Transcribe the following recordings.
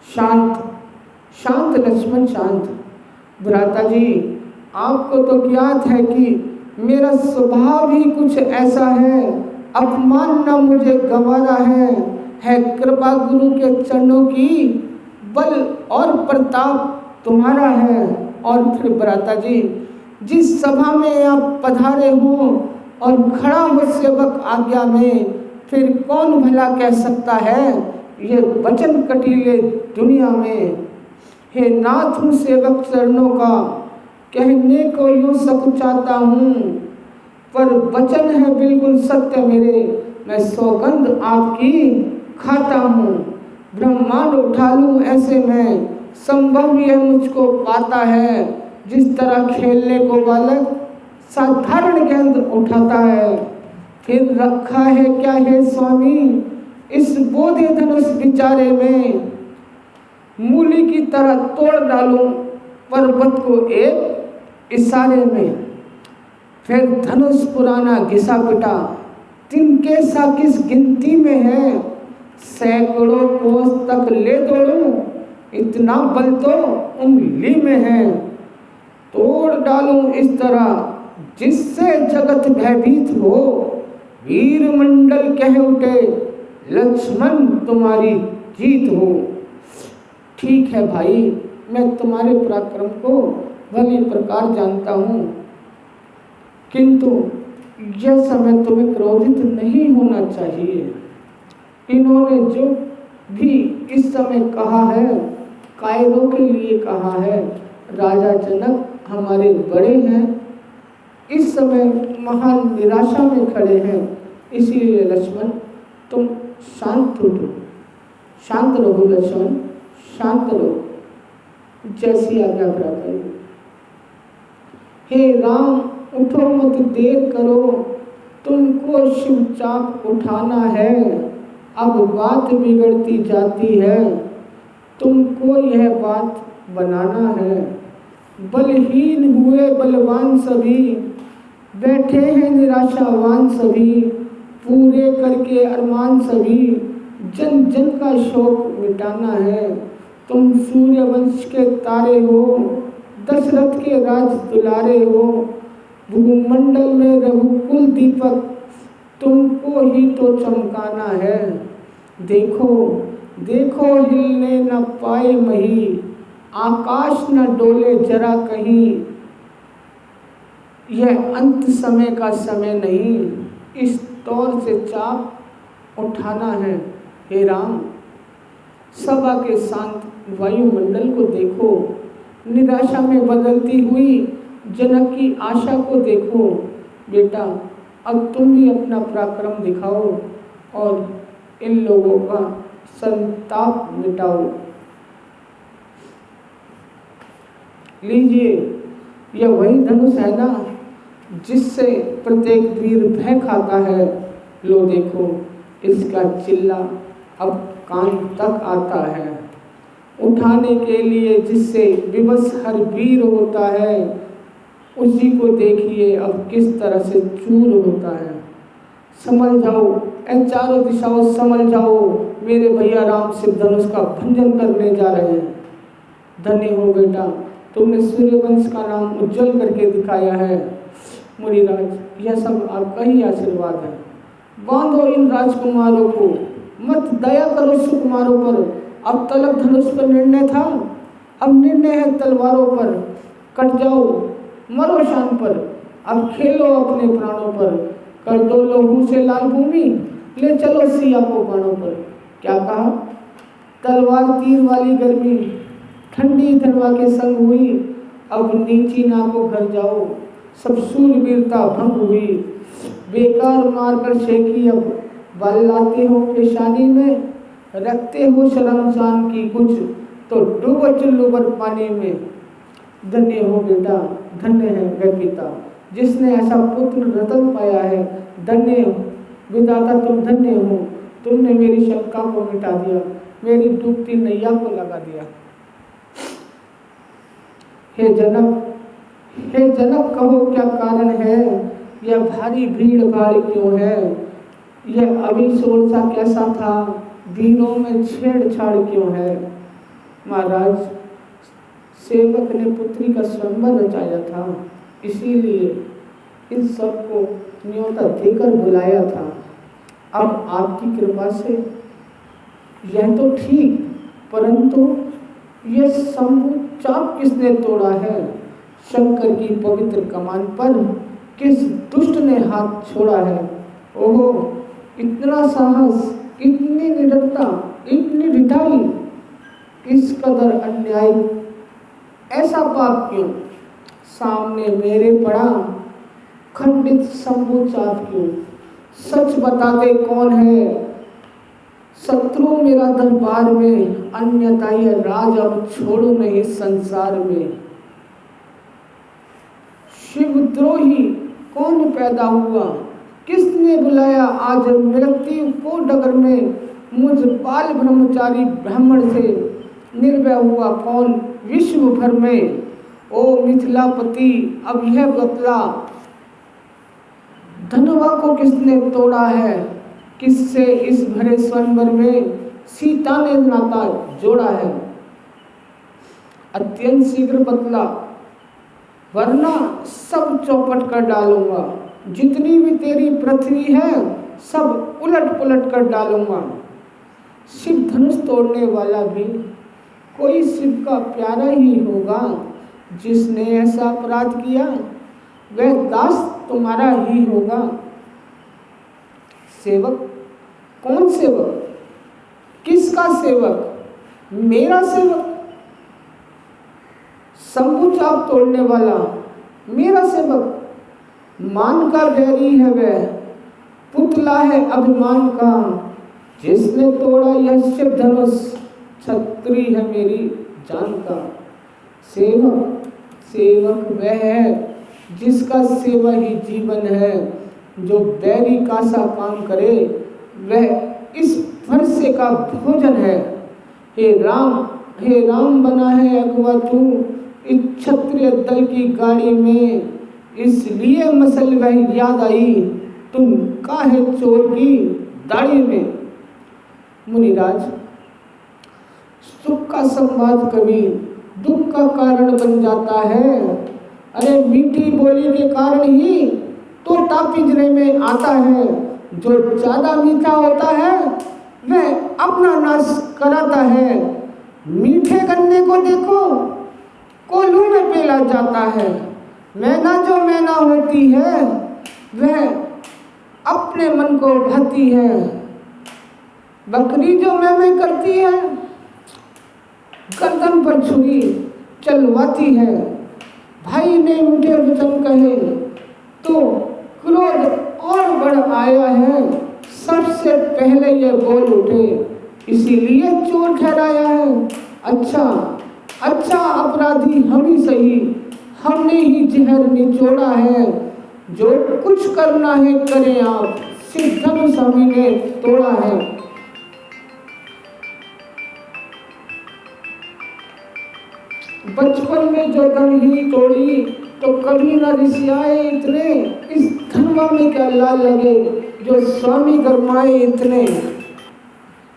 शांत शांत लक्ष्मण शांत। भ्राता जी, आपको तो ज्ञात है कि मेरा स्वभाव ही कुछ ऐसा है, अपमान न मुझे गंवारा है कृपा गुरु के चरणों की, बल और प्रताप तुम्हारा है। और फिर भ्राता जी, जिस सभा में आप पधारे हो और खड़ा हो सेवक आज्ञा में, फिर कौन भला कह सकता है ये वचन कटीले दुनिया में। हे नाथ हूँ सेवक चरणों का, कहने को यूं सकुचाता हूँ, पर वचन है बिल्कुल सत्य मेरे, मैं सौगंध आपकी खाता हूँ। ब्रह्मांड उठा लूँ ऐसे में, संभव यह मुझको पाता है, जिस तरह खेलने को बालक साधारण गेंद उठाता है। फिर रखा है क्या है स्वामी इस बोधे धनुष विचारे में, मूली की तरह तोड़ डालूं पर्वत को एक इशारे में। फिर धनुष पुराना घिसा पिटा, तिनके सा किस गिनती में है, सैकड़ों कोस तक ले दौड़ूं, इतना बल तो उंगली में है। तोड़ डालूं इस तरह जिससे जगत भयभीत हो, वीर मंडल कह उठे लक्ष्मण तुम्हारी जीत हो। ठीक है भाई, मैं तुम्हारे पराक्रम को भली प्रकार जानता हूँ, किंतु यह समय तुम्हें क्रोधित नहीं होना चाहिए। इन्होंने जो भी इस समय कहा है, कायरों के लिए कहा है। राजा जनक हमारे बड़े हैं, इस समय महान निराशा में खड़े हैं, इसीलिए लक्ष्मण तुम शांत हो जाओ, शांत रहो लक्ष्मण, शांत रहो, जैसी आज्ञा भ्राता जी। हे राम, उठो मत देर करो, तुमको शिवचाप उठाना है, अब बात बिगड़ती जाती है, तुमको यह बात बनाना है। बलहीन हुए बलवान सभी, बैठे हैं निराशावान सभी, पूरे करके अरमान सभी, जन जन का शोक मिटाना है। तुम सूर्य वंश के तारे हो, दशरथ के राज दुलारे हो, भूमंडल में रघुकुल दीपक तुमको ही तो चमकाना है। देखो देखो हिलने न पाए मही, आकाश न डोले जरा कहीं, यह अंत समय का समय नहीं, इस तौर से चाप उठाना है। हे राम, सभा के शांत वायुमंडल को देखो, निराशा में बदलती हुई जनक की आशा को देखो। बेटा, अब तुम भी अपना पराक्रम दिखाओ और इन लोगों का संताप मिटाओ। लीजिए, यह वही धनुष है ना जिससे प्रत्येक वीर भय खाता है। लो देखो, इसका चिल्ला अब कान तक आता है। उठाने के लिए जिससे विवश हर वीर होता है, उसी को देखिए अब किस तरह से चूर होता है। संभल जाओ ऐ चारों दिशाओं, संभल जाओ, मेरे भैया राम शिव धनुष का भंजन करने जा रहे हैं। धन्य हो बेटा, तुमने सूर्यवंश का नाम उज्जवल करके दिखाया है। मुनिराज, यह सब आपका ही आशीर्वाद है। बांधो इन राजकुमारों को, मत दया करो सुकुमारों पर। अब तलक धनुष पर निर्णय था, अब निर्णय है तलवारों पर। कट जाओ, मरो शान पर, अब खेलो अपने प्राणों पर। कर दो लहू से लाल भूमि, ले चलो सिया को बाणों पर। क्या कहा? तलवार तीर वाली गर्मी, ठंडी धरवा के संग हुई, अब नीची नाको घर जाओ, सब शूरवीरता भंग हुई। बेकार मारकर शेखी अब बल लाते हो पेशानी में, रखते हो शर्मशान की कुछ, तो डूबो चुल्लू पर पानी में। धन्य हो बेटा, धन्य है वह पिता जिसने ऐसा पुत्र रतन पाया है। धन्य हो विधाता, तुम धन्य हो, तुमने मेरी शंका को मिटा दिया, मेरी डूबती नैया को लगा दिया। हे जनक, हे जनक, कहो क्या कारण है, यह भारी भीड़ भाड़ क्यों है, यह अभी शोरसा कैसा था, वीरों में छेड़छाड़ क्यों है। महाराज, सेवक ने पुत्री का स्वयंवर रचाया था, इसीलिए इन सबको न्योता देकर बुलाया था। अब आपकी कृपा से यह तो ठीक, परंतु यह शंभु चाप किसने तोड़ा है? शंकर की पवित्र कमान पर किस दुष्ट ने हाथ छोड़ा है? ओहो, इतना साहस, इतनी निडरता, इतनी ढिठाई, इस कदर अन्याय, ऐसा पाप क्यों सामने मेरे पड़ा? खंडित शंभु चाप क्यों? सच बता दे कौन है शत्रु मेरा दरबार में, अन्यथा यह राज अब छोड़ू नहीं संसार में। शिवद्रोही कौन पैदा हुआ? किसने बुलाया आज मृत्यु को डगर में? मुझ बाल ब्रह्मचारी ब्राह्मण से निर्भय हुआ कौन विश्व भर में? ओ मिथिलापति, अब यह बतला, धनवा को किसने तोड़ा है? किससे इस भरे स्वयंवर में सीता ने नाता जोड़ा है? अत्यंत शीघ्र बतला, वरना सब चौपट कर डालूंगा। जितनी भी तेरी पृथ्वी है सब उलट पुलट कर डालूंगा। शिव धनुष तोड़ने वाला भी कोई शिव का प्यारा ही होगा। जिसने ऐसा अपराध किया वह दास तुम्हारा ही होगा। सेवक? कौन सेवक? किसका सेवक? मेरा सेवक? शंभु चाप तोड़ने वाला मेरा सेवक? मान का बैरी है वह, पुतला है अभिमान का। जिसने तोड़ा यह शिव धनुष, छत्री है मेरी जान का। सेवक? सेवक वह है जिसका सेवा ही जीवन है। जो बैरी का सा काम करे वह इस फरसे का भोजन है। हे राम बना है अगवा तू इस क्षत्रिय दल की गाड़ी में। इसलिए मसल वह याद आई तुम काहे चोर की दाढ़ी में। मुनिराज, सुख का संवाद कभी दुख का कारण बन जाता है। अरे मीठी बोली के कारण ही तोता पिंजरे में आता है। जो ज्यादा मीठा होता है वह अपना नाश कराता है। मीठे गन्ने को देखो कोल्हू में पेला जाता है। मैना जो मैना होती है वह अपने मन को भाती है। बकरी जो मैं करती है गर्दन पर छुरी चलवाती है। भाई ने मीठे वचन कहे तो क्रोध और बढ़ आया है। सबसे पहले ये बोल उठे इसीलिए चोर ठहराया है। अच्छा अपराधी हम ही सही, हमने ही जहर निचोड़ा है। जो कुछ करना है करें आप, शिव धनुष हमने तोड़ा है। बचपन में जो धन ही तोड़ी तो कभी न रिसियाए इतने। इस धनवा में क्या लाल लगे जो स्वामी गरमाए इतने।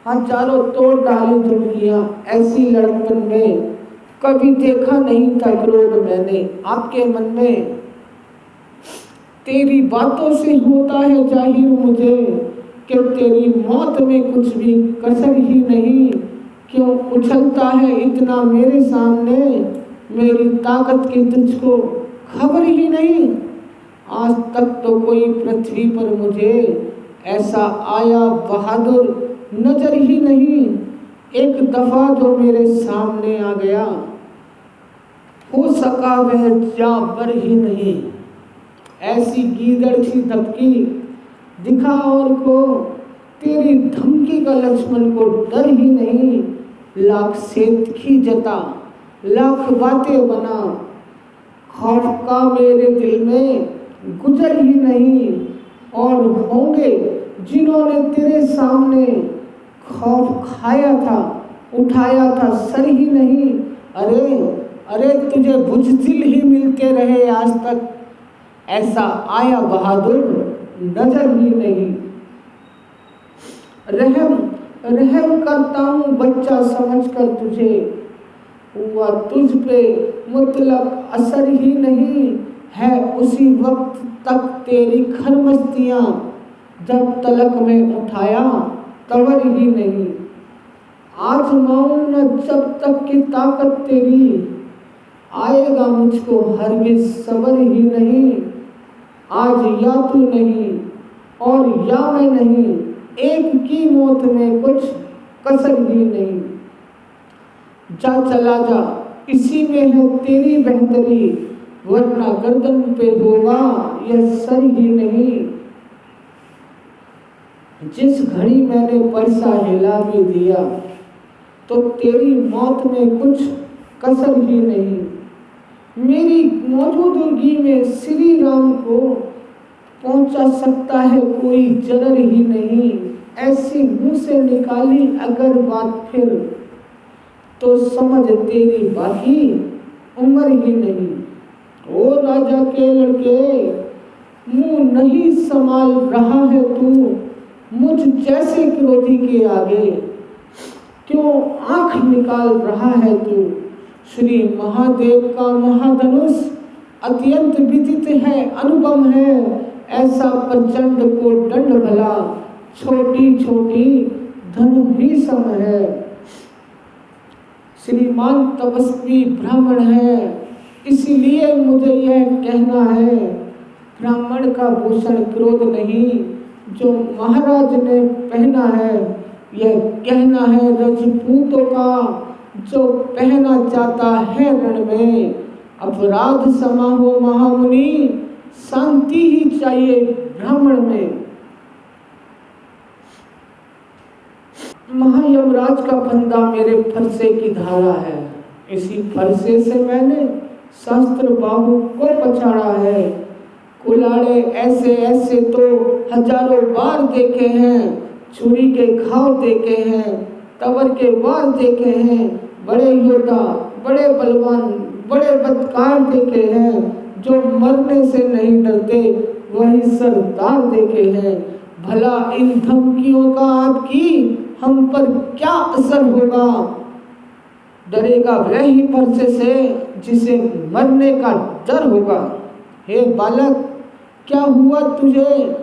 हजारों तोड़ डाली झुमकियां ऐसी लड़कपन में। कभी देखा नहीं था क्रोध मैंने आपके मन में। तेरी बातों से होता है जाहिर मुझे कि तेरी मौत में कुछ भी कसर ही नहीं। क्यों उछलता है इतना मेरे सामने, मेरी ताकत की तुझको खबर ही नहीं। आज तक तो कोई पृथ्वी पर मुझे ऐसा आया बहादुर नजर ही नहीं। एक दफा जो मेरे सामने आ गया हो सका वह जाबर ही नहीं। ऐसी गीदड़ सी धमकी दिखा और को तेरी धमकी का लक्ष्मण को डर ही नहीं। लाख सेत की जता लाख बातें बना, खौफ का मेरे दिल में गुजर ही नहीं। और होंगे जिन्होंने तेरे सामने खौफ खाया था, उठाया था सर ही नहीं। अरे तुझे बुज़दिल ही मिलते रहे आज तक, ऐसा आया बहादुर नजर ही नहीं। रहम करता हूँ बच्चा समझकर तुझे, हुआ तुझ पे मुतलक असर ही नहीं है उसी वक्त तक तेरी खरमस्तियाँ, जब तलक में उठाया तवर ही नहीं। आजमाऊं न जब तक की ताकत तेरी, आएगा मुझको हरगिज सबर ही नहीं। आज या तू नहीं और या मैं नहीं, एक की मौत में कुछ कसर ही नहीं। जा चला जा इसी में है तेरी बेहतरी, वरना गर्दन पे होगा यह सर ही नहीं। जिस घड़ी मैंने परसा हिला भी दिया, तो तेरी मौत में कुछ कसर ही नहीं। मेरी मौजूदगी में श्री राम को पहुंचा सकता है कोई जरर ही नहीं। ऐसी मुंह से निकाली अगर बात फिर, तो समझ तेरी बाकी उम्र ही नहीं। ओ राजा के लड़के, मुंह नहीं संभाल रहा है तू मुझ जैसे क्रोधी के आगे, क्यों आंख निकाल रहा है तू। श्री महादेव का महाधनुष अत्यंत विदित है, अनुपम है, ऐसा प्रचंड को दंड भला, छोटी छोटी धनु ही सम है। श्रीमान तपस्वी ब्राह्मण है, इसलिए मुझे यह कहना है, ब्राह्मण का भूषण क्रोध नहीं, जो महाराज ने पहना है। यह कहना है रजपूतों का, जो पहना जाता है रण में। अपराध समा हो महामुनि, शांति ही चाहिए ब्राह्मण में। महायमराज का फंदा मेरे फरसे की धारा है, इसी फरसे से मैंने शास्त्र बाहु को पछाड़ा है। कुलाड़े ऐसे ऐसे तो हजारों बार देखे हैं, छुरी के घाव देखे हैं, तवर के वार देखे हैं। बड़े योद्धा, बड़े बलवान, बड़े बदकार देखे हैं, जो मरने से नहीं डरते वही सरदार देखे हैं। भला इन धमकियों का आपकी हम पर क्या असर होगा, डरेगा वह ही परसे से जिसे मरने का डर होगा। हे बालक, क्या हुआ तुझे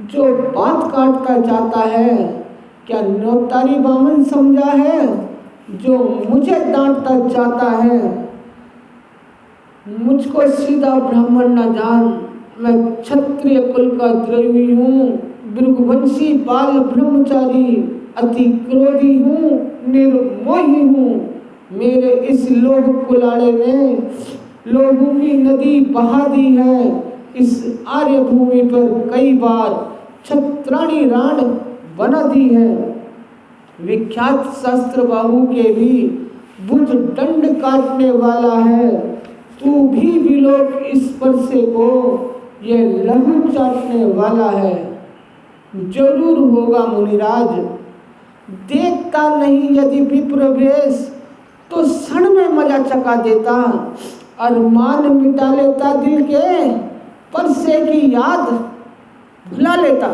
जो बात काटता जाता है? क्या न्योतारी बामन समझा है जो मुझे डांटता जाता है? मुझको सीधा ब्राह्मण न जान, मैं क्षत्रिय कुल का द्रवी हूँ, भृगुवंशी बाल ब्रह्मचारी, अति क्रोधी हूँ, निर्मोही हूँ। मेरे इस लोभ कुलाड़े ने लोगों की नदी बहा दी है। इस आर्य भूमि पर कई बार छत्राणी राण बना दी है। विख्यात शास्त्र बाहु के भी भुज दंड काटने वाला है। तू भी विलोक इस परसे को, ये लहू चाटने वाला है। जरूर होगा मुनिराज, देखता नहीं यदि विप्र वेश, तो क्षण में मजा चका देता, अरमान मिटा लेता दिल के, परसे की याद भुला लेता।